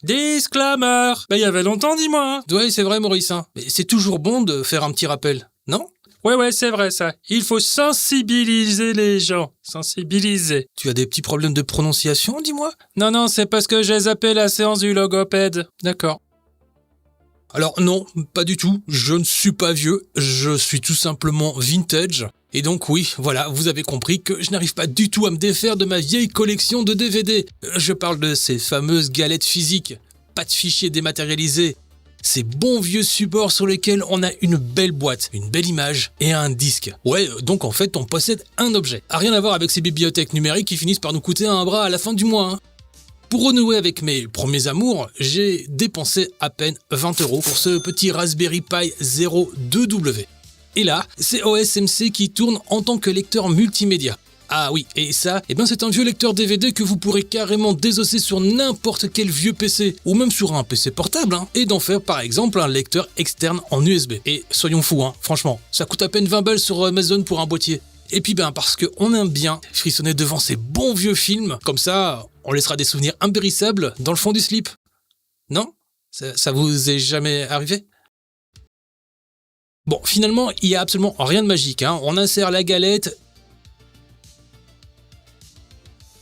Disclaimer. Il y avait longtemps, dis-moi. Ouais, c'est vrai, Maurice. Mais c'est toujours bon de faire un petit rappel, non? Ouais, c'est vrai ça. Il faut sensibiliser les gens. Sensibiliser. Tu as des petits problèmes de prononciation, dis-moi? Non, c'est parce que j'ai zappé la séance du logopède. D'accord. Alors non, pas du tout. Je ne suis pas vieux. Je suis tout simplement vintage. Et donc oui, voilà, vous avez compris que je n'arrive pas du tout à me défaire de ma vieille collection de DVD. Je parle de ces fameuses galettes physiques. Pas de fichiers dématérialisés. Ces bons vieux supports sur lesquels on a une belle boîte, une belle image et un disque. Ouais, donc en fait on possède un objet. A rien à voir avec ces bibliothèques numériques qui finissent par nous coûter un bras à la fin du mois. Pour renouer avec mes premiers amours, j'ai dépensé à peine 20 € pour ce petit Raspberry Pi Zero 2W. Et là, c'est OSMC qui tourne en tant que lecteur multimédia. Ah oui, et ça, c'est un vieux lecteur DVD que vous pourrez carrément désosser sur n'importe quel vieux PC, ou même sur un PC portable, et d'en faire par exemple un lecteur externe en USB. Et soyons fous, franchement, ça coûte à peine 20 balles sur Amazon pour un boîtier. Et puis parce qu'on aime bien frissonner devant ces bons vieux films, comme ça, on laissera des souvenirs impérissables dans le fond du slip. Non? Ça vous est jamais arrivé? Bon, finalement, il n'y a absolument rien de magique. On insère la galette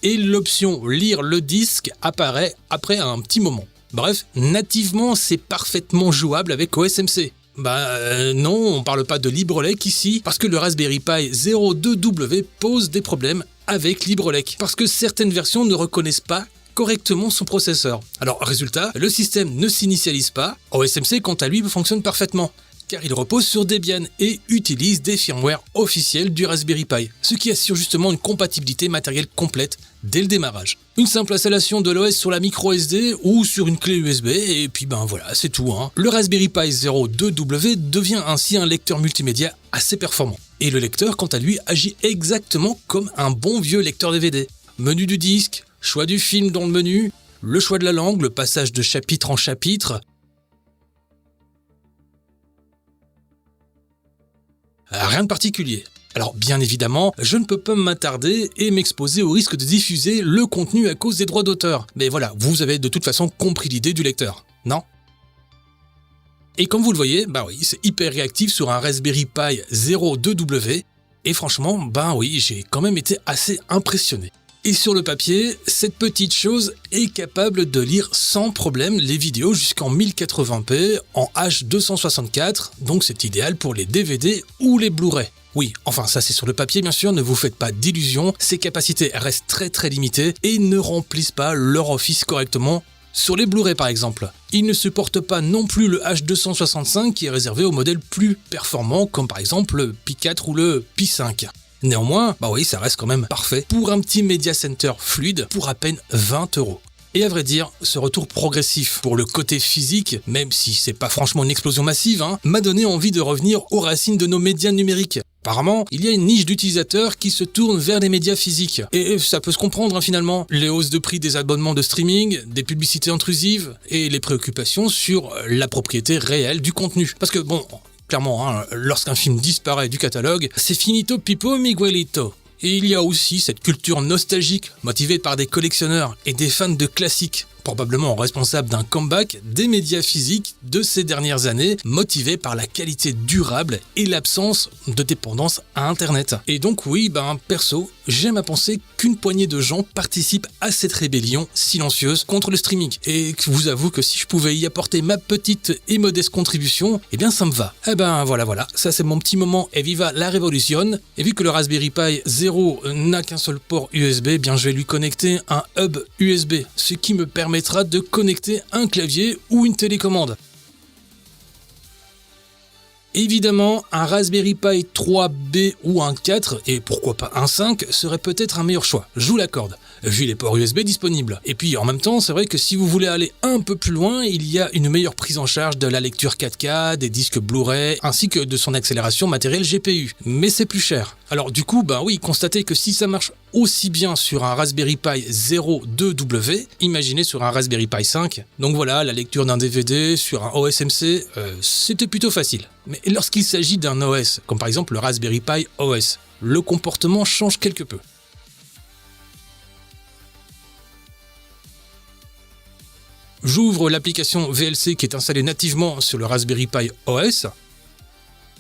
et l'option « Lire le disque » apparaît après un petit moment. Bref, nativement, c'est parfaitement jouable avec OSMC. Non, on parle pas de LibreLec ici, parce que le Raspberry Pi Zero 2W pose des problèmes avec LibreLec, parce que certaines versions ne reconnaissent pas correctement son processeur. Alors, résultat, le système ne s'initialise pas, OSMC quant à lui fonctionne parfaitement, car il repose sur Debian et utilise des firmwares officiels du Raspberry Pi, ce qui assure justement une compatibilité matérielle complète dès le démarrage. Une simple installation de l'OS sur la micro SD ou sur une clé USB et puis voilà, c'est tout. Le Raspberry Pi Zero 2W devient ainsi un lecteur multimédia assez performant. Et le lecteur, quant à lui, agit exactement comme un bon vieux lecteur DVD. Menu du disque, choix du film dans le menu, le choix de la langue, le passage de chapitre en chapitre. Rien de particulier. Alors bien évidemment, je ne peux pas m'attarder et m'exposer au risque de diffuser le contenu à cause des droits d'auteur. Mais voilà, vous avez de toute façon compris l'idée du lecteur, non? Et comme vous le voyez, c'est hyper réactif sur un Raspberry Pi Zero 2W. Et franchement, j'ai quand même été assez impressionné. Et sur le papier, cette petite chose est capable de lire sans problème les vidéos jusqu'en 1080p en H264, donc c'est idéal pour les DVD ou les Blu-ray. Oui, enfin ça c'est sur le papier bien sûr, ne vous faites pas d'illusions, ces capacités restent très limitées et ne remplissent pas leur office correctement. Sur les Blu-ray par exemple, ils ne supportent pas non plus le H265 qui est réservé aux modèles plus performants comme par exemple le Pi 4 ou le Pi 5. Néanmoins, ça reste quand même parfait pour un petit Media Center fluide pour à peine 20 €. Et à vrai dire, ce retour progressif pour le côté physique, même si c'est pas franchement une explosion massive, m'a donné envie de revenir aux racines de nos médias numériques. Apparemment, il y a une niche d'utilisateurs qui se tournent vers les médias physiques. Et ça peut se comprendre finalement. Les hausses de prix des abonnements de streaming, des publicités intrusives et les préoccupations sur la propriété réelle du contenu. Parce que clairement, lorsqu'un film disparaît du catalogue, c'est finito pipo miguelito. Et il y a aussi cette culture nostalgique, motivée par des collectionneurs et des fans de classiques, probablement responsables d'un comeback des médias physiques de ces dernières années, motivés par la qualité durable et l'absence de dépendance à Internet. Et donc oui, perso, j'aime à penser qu'une poignée de gens participent à cette rébellion silencieuse contre le streaming. Et je vous avoue que si je pouvais y apporter ma petite et modeste contribution, ça me va. Voilà, ça c'est mon petit moment et viva la révolution. Et vu que le Raspberry Pi Zero n'a qu'un seul port USB, je vais lui connecter un hub USB, ce qui me permettra de connecter un clavier ou une télécommande. Évidemment, un Raspberry Pi 3B ou un 4, et pourquoi pas un 5, serait peut-être un meilleur choix, je vous l'accorde, vu les ports USB disponibles. Et puis en même temps, c'est vrai que si vous voulez aller un peu plus loin, il y a une meilleure prise en charge de la lecture 4K, des disques Blu-ray, ainsi que de son accélération matérielle GPU. Mais c'est plus cher. Alors du coup, constatez que si ça marche aussi bien sur un Raspberry Pi Zero 2W, imaginez sur un Raspberry Pi 5. Donc voilà, la lecture d'un DVD sur un OSMC, c'était plutôt facile. Mais lorsqu'il s'agit d'un OS, comme par exemple le Raspberry Pi OS, le comportement change quelque peu. j'ouvre l'application VLC qui est installée nativement sur le Raspberry Pi OS.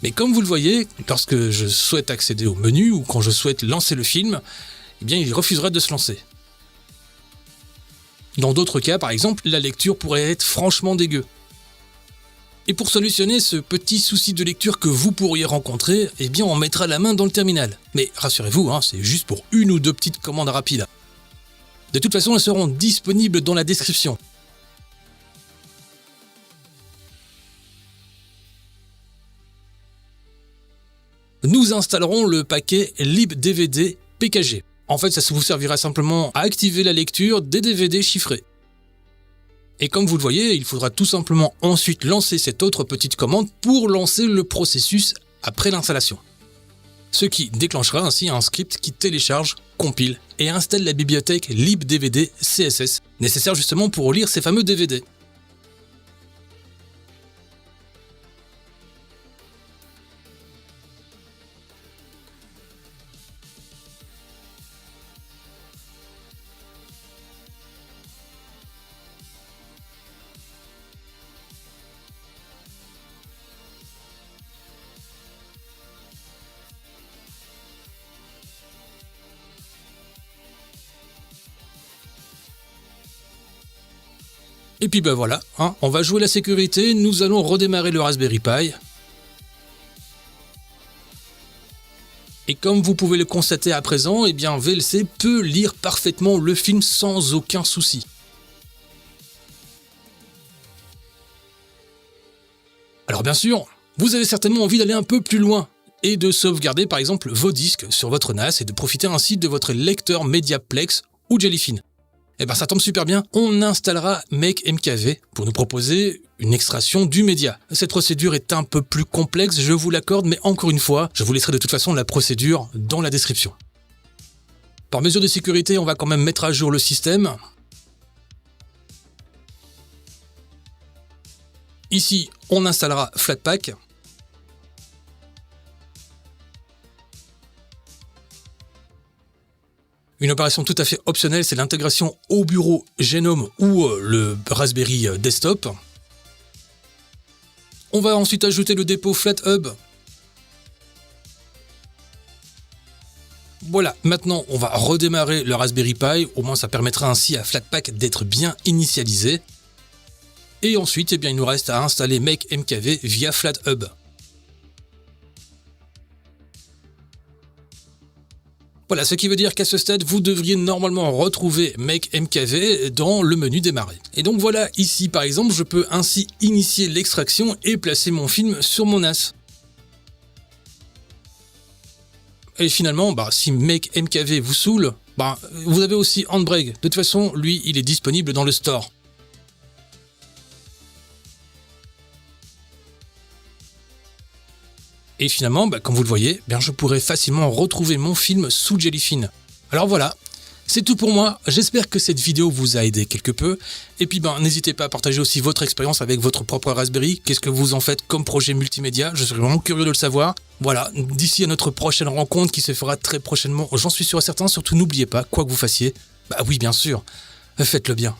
Mais comme vous le voyez, lorsque je souhaite accéder au menu ou quand je souhaite lancer le film, eh bien il refusera de se lancer. Dans d'autres cas, par exemple, la lecture pourrait être franchement dégueu. Et pour solutionner ce petit souci de lecture que vous pourriez rencontrer, eh bien on mettra la main dans le terminal. Mais rassurez-vous, c'est juste pour une ou deux petites commandes rapides. De toute façon, elles seront disponibles dans la description. Nous installerons le paquet libdvd PKG. En fait, ça vous servira simplement à activer la lecture des DVD chiffrés. Et comme vous le voyez, il faudra tout simplement ensuite lancer cette autre petite commande pour lancer le processus après l'installation. Ce qui déclenchera ainsi un script qui télécharge, compile et installe la bibliothèque libdvd CSS, nécessaire justement pour lire ces fameux DVD. Et puis voilà, on va jouer la sécurité, nous allons redémarrer le Raspberry Pi. Et comme vous pouvez le constater à présent, eh bien VLC peut lire parfaitement le film sans aucun souci. Alors bien sûr, vous avez certainement envie d'aller un peu plus loin et de sauvegarder par exemple vos disques sur votre NAS et de profiter ainsi de votre lecteur Mediaplex ou Jellyfin. Eh bien ça tombe super bien, on installera MakeMKV pour nous proposer une extraction du média. Cette procédure est un peu plus complexe, je vous l'accorde, mais encore une fois, je vous laisserai de toute façon la procédure dans la description. Par mesure de sécurité, on va quand même mettre à jour le système. Ici, on installera Flatpak. Une opération tout à fait optionnelle, c'est l'intégration au bureau Genome ou le Raspberry Desktop. On va ensuite ajouter le dépôt FlatHub. Voilà, maintenant on va redémarrer le Raspberry Pi, au moins ça permettra ainsi à Flatpak d'être bien initialisé. Et ensuite, il nous reste à installer MakeMKV via FlatHub. Voilà, ce qui veut dire qu'à ce stade, vous devriez normalement retrouver MakeMKV dans le menu démarrer. Et donc voilà, ici par exemple, je peux ainsi initier l'extraction et placer mon film sur mon NAS. Et finalement, si MakeMKV vous saoule, vous avez aussi Handbrake. De toute façon, lui, il est disponible dans le store. Et finalement, comme vous le voyez, je pourrais facilement retrouver mon film sous Jellyfin. Alors voilà, c'est tout pour moi. J'espère que cette vidéo vous a aidé quelque peu. Et puis n'hésitez pas à partager aussi votre expérience avec votre propre Raspberry. Qu'est-ce que vous en faites comme projet multimédia? Je serais vraiment curieux de le savoir. Voilà, d'ici à notre prochaine rencontre qui se fera très prochainement, j'en suis sûr et certain. Surtout n'oubliez pas, quoi que vous fassiez, oui bien sûr, faites-le bien.